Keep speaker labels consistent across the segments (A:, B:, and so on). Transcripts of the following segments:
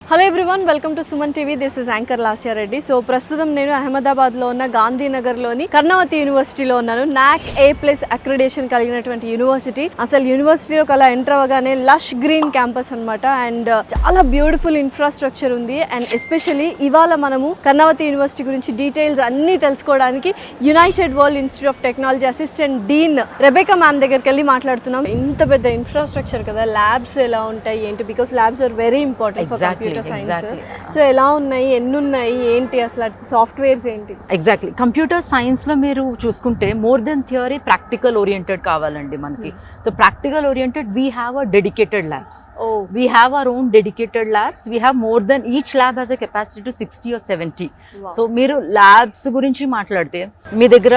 A: Hello everyone, welcome to SumanTV. This is anchor Lasya Reddy. So ప్రస్తుతం నేను అహ్మదాబాద్లో ఉన్న గాంధీనగర్లోని కర్ణవతి యూనివర్సిటీలో ఉన్నాను. NAAC A+ అక్రిడేషన్ కలిగినటువంటి యూనివర్సిటీ. అసలు యూనివర్సిటీలోకి అలా ఎంటర్ అవ్వగానే లష్ గ్రీన్ క్యాంపస్ అనమాట. అండ్ చాలా బ్యూటిఫుల్ ఇన్ఫ్రాస్ట్రక్చర్ ఉంది. అండ్ ఎస్పెషల్లీ ఇవాళ మనము కర్ణవతి యూనివర్సిటీ గురించి డీటెయిల్స్ అన్నీ తెలుసుకోవడానికి United world institute of technology assistant Deen Rebecca ma'am దగ్గరికి వెళ్ళి మాట్లాడుతున్నాం. ఇంత పెద్ద ఇన్ఫ్రాస్ట్రక్చర్ కదా, ల్యాబ్స్ ఎలా ఉంటాయి ఏంటి, because labs are very important for computer science. So ఎలా ఉన్నాయి, ఎన్ని ఉన్నాయి, ఏంటి, అసలు సాఫ్ట్వేర్స్ ఏంటి?
B: ఎగ్జాక్ట్లీ కంప్యూటర్ సైన్స్ లో మీరు చూసుకుంటే more than theory practical oriented కావాలండి మనకి. So practical oriented we have a dedicated labs. We have our own dedicated labs. We have more than each lab has a capacity to 60 or 70. So మీరు labs గురించి మాట్లాడితే మీ దగ్గర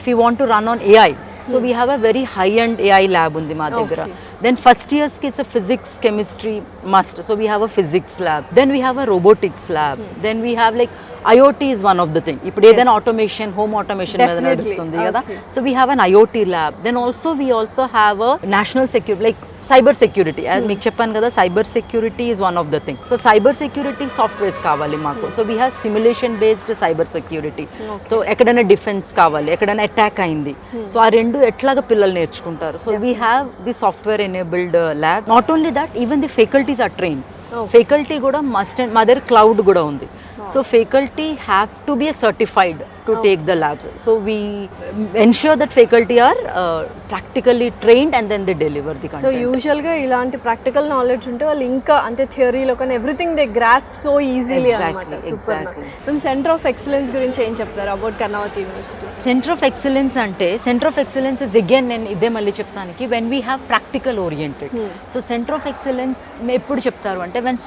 B: if you want to run on AI, so we have a very high end AI lab undi ma daggara. Then first years ki it's a physics chemistry must, so we have a physics lab. Then we have a robotics lab. Then we have like IoT is one of the thing. Ippudu edana automation, home automation meda nadustundi kada, so we have an IoT lab. Then also we also have a national security, like cyber security. As meeku cheppanu kada, cyber security is one of the thing. So cyber security softwares kavali maku. So we have simulation based cyber security. So ekkadana defense kavali, ekkadana attack ayindi, so aa rendu etlaga pillalu నేర్చుకుంటారు. So we have the software enabled lab. Not only that, even the faculties are trained. Faculty kuda must, and mother cloud kuda undi. So faculty have to be certified to take the labs. So we ensure that faculty are practically trained and then they deliver the content.
A: So usual ga ilanti practical knowledge unte vallu inka ante theory lo kan everything they grasp so easily anamata.
B: Exactly.
A: Mem center of excellence gurinchi em cheptaru about Karnavati University?
B: Center of excellence ante, center of excellence is again నేను ఇదే మళ్ళీ చెప్తానికి, when we have practical oriented. So center of excellence ఎప్పుడు చెప్తారు అంటే when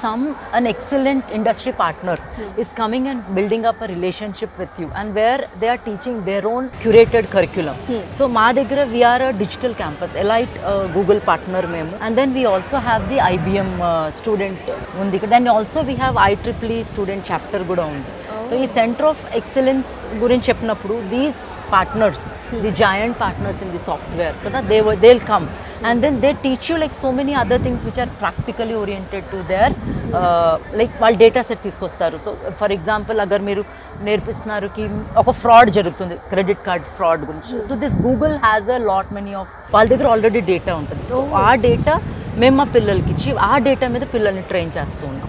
B: an excellent industry partner is coming and building up a relationship with you, and where they are teaching their own curated curriculum. So మా దగ్గర we are a digital campus, Elite Google partner మేము, and then we also have the IBM student ఉంది. Then also we have IEEE student chapter కూడా ఉంది. So ఈ centre of excellence గురించి చెప్పినప్పుడు these partners, the joint partners in the software కదా, they will come and then they teach you like so many other things which are practically oriented to there, like వాళ్ళు data set తీసుకొస్తారు. So for example అగర్ మీరు నేర్పిస్తున్నారు కి ఒక fraud జరుగుతుంది, credit card fraud గురించి. So this Google has a lot many of, వాళ్ళ దగ్గర ఆల్రెడీ డేటా ఉంటుంది. సో ఆ డేటా మేము మా పిల్లలకి ఇచ్చి ఆ డేటా మీద పిల్లల్ని ట్రైన్ చేస్తూ ఉన్నాం.